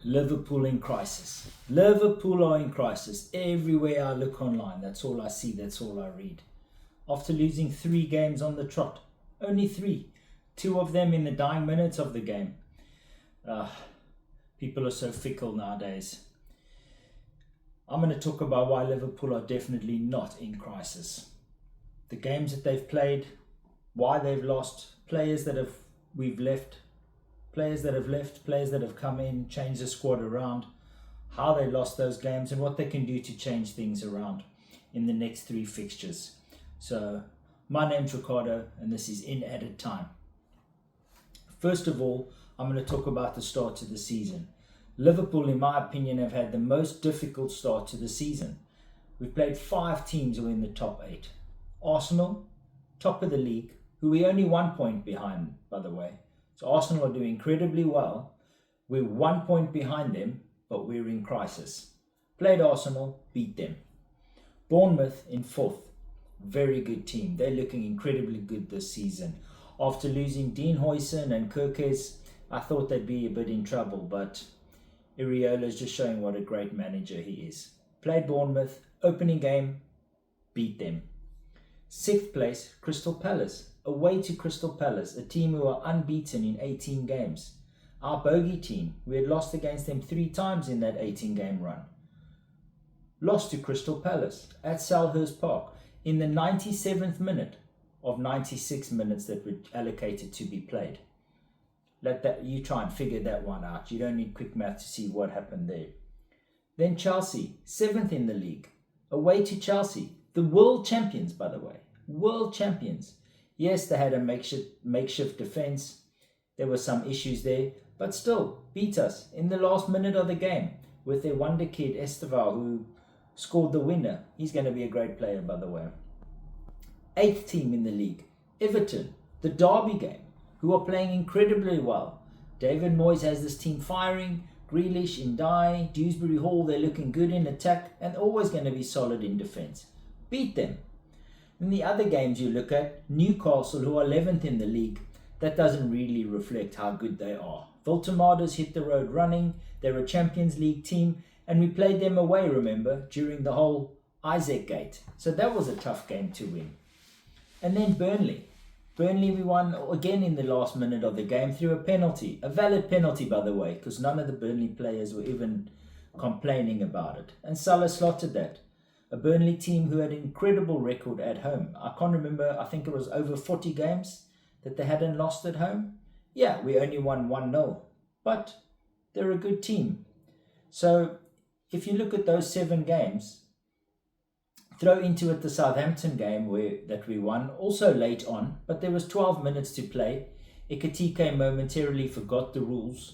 Liverpool in crisis. Liverpool are in crisis. Everywhere I look online, that's all I see, that's all I read. After losing 3 games on the trot, only 3, 2 of them in the dying minutes of the game. Uh, People are so fickle nowadays. I'm going to talk about why Liverpool are definitely not in crisis. The games that they've played, why they've lost, we've left, players that have left, players that have come in, changed the squad around, how they lost those games, and what they can do to change things around in the next 3 fixtures. So, my name's Ricardo, and this is In Added Time. First of all, I'm going to talk about the start to the season. Liverpool, in my opinion, have had the most difficult start to the season. We've played 5 teams who are in the top 8. Arsenal, top of the league, who we're only 1 point behind, by the way. So Arsenal are doing incredibly well. We're 1 point behind them, but we're in crisis. Played Arsenal, beat them. Bournemouth in 4th. Very good team. They're looking incredibly good this season. After losing Dean Huijsen and Kirkes, I thought they'd be a bit in trouble, but Iriola's just showing what a great manager he is. Played Bournemouth, opening game, beat them. 6th place, Crystal Palace. Away to Crystal Palace, a team who are unbeaten in 18 games. Our bogey team, we had lost against them 3 times in that 18-game run. Lost to Crystal Palace at Selhurst Park in the 97th minute of 96 minutes that were allocated to be played. You try and figure that one out. You don't need quick math to see what happened there. Then Chelsea, 7th in the league. Away to Chelsea, the world champions, by the way. World champions. Yes, they had a makeshift defence. There were some issues there, but still beat us in the last minute of the game with their wonder kid Esteval, who scored the winner. He's going to be a great player, by the way. 8th team in the league, Everton, the derby game, who are playing incredibly well. David Moyes has this team firing. Grealish, Ndai, Dewsbury Hall, they're looking good in attack and always going to be solid in defence. Beat them. In the other games you look at, Newcastle, who are 11th in the league, that doesn't really reflect how good they are. Voltemadas hit the road running. They're a Champions League team, and we played them away, remember, during the whole Isaac Gate. So that was a tough game to win. And then Burnley. Burnley we won again in the last minute of the game through a penalty. A valid penalty, by the way, because none of the Burnley players were even complaining about it. And Salah slotted that. A Burnley team who had an incredible record at home. I can't remember, I think it was over 40 games that they hadn't lost at home. Yeah, we only won 1-0, but they're a good team. So if you look at those 7 games, throw into it the Southampton game that we won, also late on, but there was 12 minutes to play. Ekitike momentarily forgot the rules,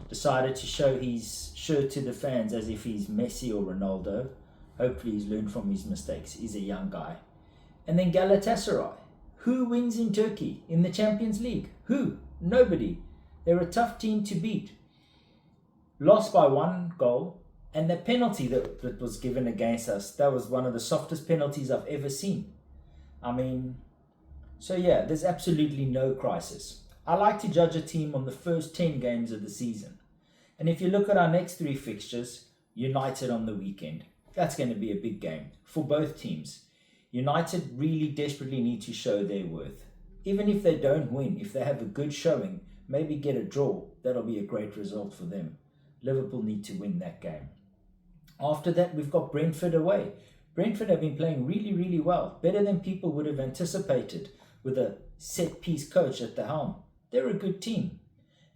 decided to show his shirt to the fans as if he's Messi or Ronaldo. Hopefully he's learned from his mistakes. He's a young guy. And then Galatasaray. Who wins in Turkey in the Champions League? Who? Nobody. They're a tough team to beat. Lost by 1 goal. And the penalty that was given against us, that was one of the softest penalties I've ever seen. There's absolutely no crisis. I like to judge a team on the first 10 games of the season. And if you look at our next 3 fixtures, United on the weekend. That's going to be a big game for both teams. United really desperately need to show their worth. Even if they don't win, if they have a good showing, maybe get a draw, that'll be a great result for them. Liverpool need to win that game. After that, we've got Brentford away. Brentford have been playing really, really well. Better than people would have anticipated with a set-piece coach at the helm. They're a good team.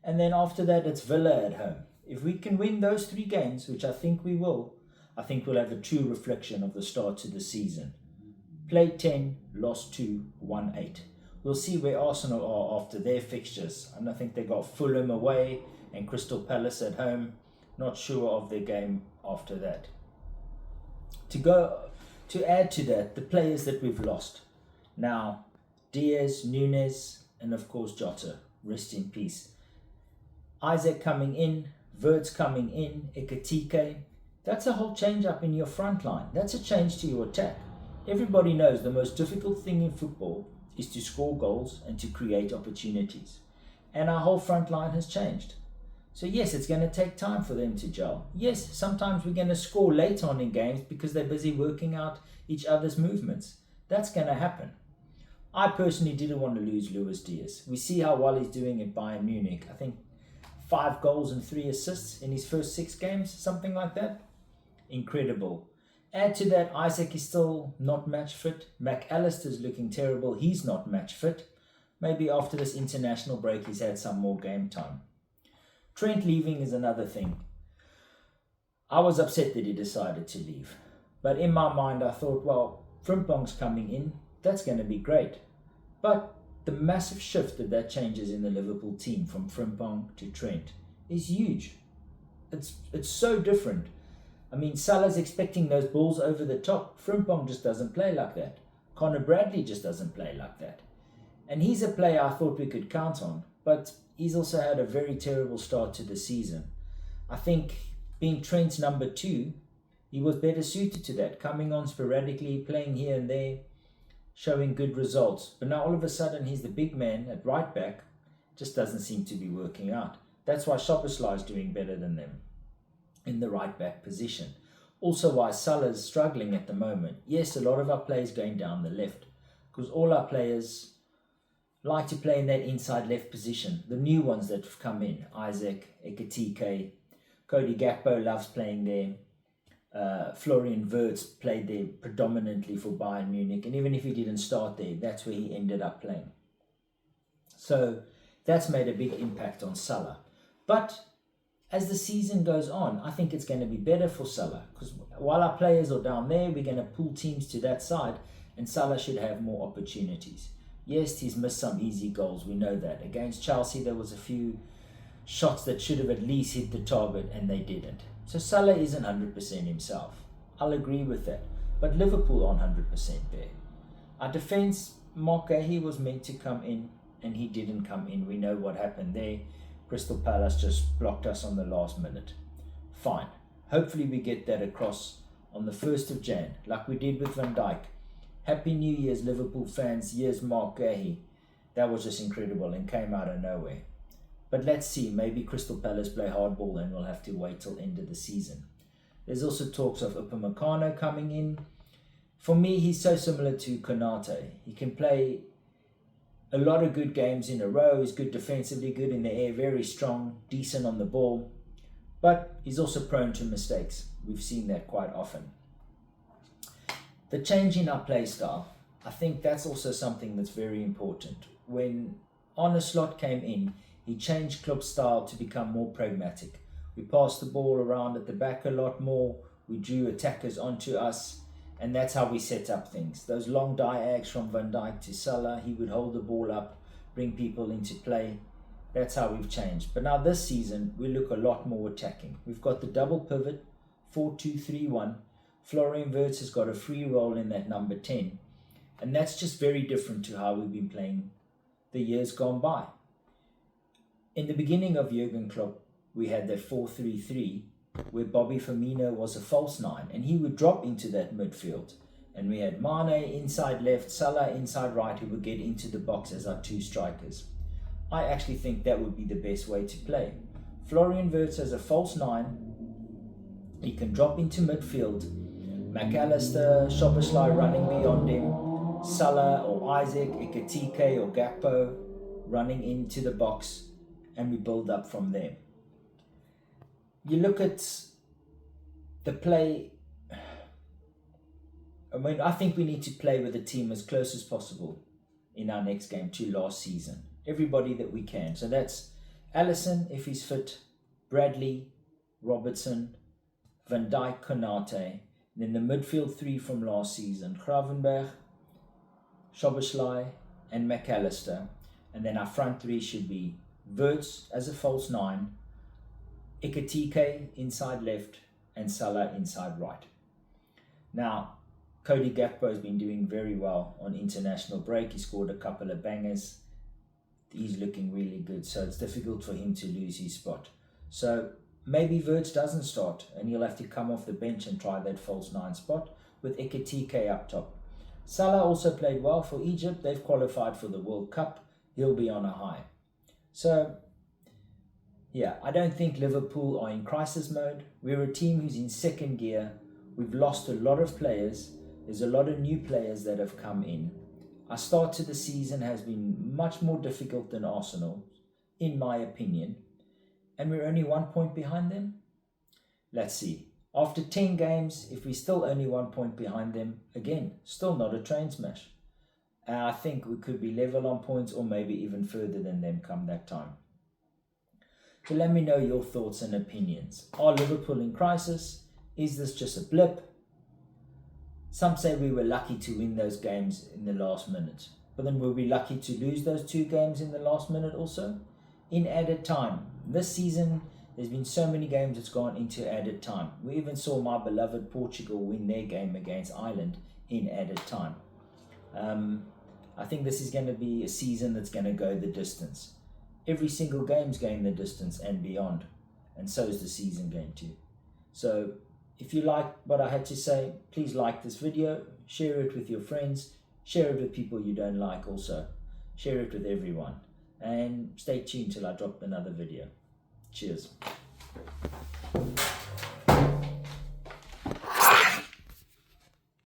And then after that, it's Villa at home. If we can win those 3 games, which I think we will, I think we'll have a true reflection of the start to the season. Played 10, lost 2, won 8. We'll see where Arsenal are after their fixtures. And I think they got Fulham away and Crystal Palace at home. Not sure of their game after that. To add to that, the players that we've lost. Now, Diaz, Nunes, and of course Jota. Rest in peace. Isaac coming in, Verts coming in, Ekitike. That's a whole change up in your front line. That's a change to your attack. Everybody knows the most difficult thing in football is to score goals and to create opportunities. And our whole front line has changed. So yes, it's going to take time for them to gel. Yes, sometimes we're going to score late on in games because they're busy working out each other's movements. That's going to happen. I personally didn't want to lose Luis Diaz. We see how well he's doing at Bayern Munich. I think 5 goals and 3 assists in his first 6 games, something like that. Incredible. Add to that, Isaac is still not match fit. McAllister's looking terrible. He's not match fit. Maybe after this international break, he's had some more game time. Trent leaving is another thing. I was upset that he decided to leave. But in my mind, I thought, well, Frimpong's coming in. That's going to be great. But the massive shift that changes in the Liverpool team from Frimpong to Trent is huge. It's so different. I mean, Salah's expecting those balls over the top. Frimpong just doesn't play like that. Conor Bradley just doesn't play like that. And he's a player I thought we could count on, but he's also had a very terrible start to the season. I think being Trent's number 2, he was better suited to that, coming on sporadically, playing here and there, showing good results. But now all of a sudden he's the big man at right back, just doesn't seem to be working out. That's why Szoboszlai is doing better than them in the right back position. Also why Salah's struggling at the moment. Yes, a lot of our players going down the left, because all our players like to play in that inside left position. The new ones that have come in, Isaac, Ekitike, Cody Gakpo loves playing there. Florian Wirtz played there predominantly for Bayern Munich, and even if he didn't start there, that's where he ended up playing. So that's made a big impact on Salah. But as the season goes on, I think it's going to be better for Salah, because while our players are down there, we're going to pull teams to that side, and Salah should have more opportunities. Yes, he's missed some easy goals, we know that. Against Chelsea, there was a few shots that should have at least hit the target, and they didn't. So Salah isn't 100% himself. I'll agree with that. But Liverpool aren't 100% there. Our defence, Mark Gahey was meant to come in, and he didn't come in. We know what happened there. Crystal Palace just blocked us on the last minute. Fine. Hopefully we get that across on the 1st of Jan, like we did with Van Dijk. Happy New Year's, Liverpool fans. Here's Mark Gahey. That was just incredible and came out of nowhere. But let's see, maybe Crystal Palace play hardball and we'll have to wait till end of the season. There's also talks of Upamecano coming in. For me, he's so similar to Konate. He can play a lot of good games in a row. He's good defensively, good in the air, very strong, decent on the ball. But he's also prone to mistakes. We've seen that quite often. The change in our play style, I think that's also something that's very important. When Arne Slot came in, he changed club style to become more pragmatic. We passed the ball around at the back a lot more. We drew attackers onto us, and that's how we set up things. Those long diags from Van Dijk to Salah, he would hold the ball up, bring people into play. That's how we've changed. But now this season, we look a lot more attacking. We've got the double pivot, 4-2-3-1. Florian Wirtz has got a free role in that number 10. And that's just very different to how we've been playing the years gone by. In the beginning of Jurgen Klopp, we had that 4-3-3 where Bobby Firmino was a false 9 and he would drop into that midfield. And we had Mane inside left, Salah inside right, who would get into the box as our 2 strikers. I actually think that would be the best way to play. Florian Wirtz as a false 9, he can drop into midfield. McAllister, Szoboszlai running beyond him, Salah or Isaac, Ekitike or Gakpo running into the box, and we build up from there. You look at the play. I think we need to play with the team as close as possible in our next game to last season. Everybody that we can. So that's Alisson, if he's fit, Bradley, Robertson, Van Dijk, Konate. Then the midfield 3 from last season, Gravenberch, Szoboszlai, and McAllister. And then our front 3 should be Wirtz as a false 9, Ekitike inside left, and Salah inside right. Now, Cody Gakpo has been doing very well on international break. He scored a couple of bangers. He's looking really good, so it's difficult for him to lose his spot. So maybe Wirtz doesn't start and he'll have to come off the bench and try that false 9 spot with Ekitike up top. Salah also played well for Egypt. They've qualified for the World Cup. He'll be on a high. So Yeah, I don't think Liverpool are in crisis mode. We're a team who's in second gear. We've lost a lot of players. There's a lot of new players that have come in. Our start to the season has been much more difficult than Arsenal, in my opinion. And we're only 1 point behind them. Let's see. After 10 games, if we're still only 1 point behind them, again, still not a train smash. I think we could be level on points or maybe even further than them come that time. So let me know your thoughts and opinions. Are Liverpool in crisis? Is this just a blip? Some say we were lucky to win those games in the last minute. But then were we lucky to lose those 2 games in the last minute also? In added time. This season, there's been so many games that's gone into added time. We even saw my beloved Portugal win their game against Ireland in added time. I think this is going to be a season that's going to go the distance. Every single game's going the distance and beyond. And so is the season going to. So if you like what I had to say, please like this video, share it with your friends, share it with people you don't like also. Share it with everyone. And stay tuned till I drop another video. Cheers.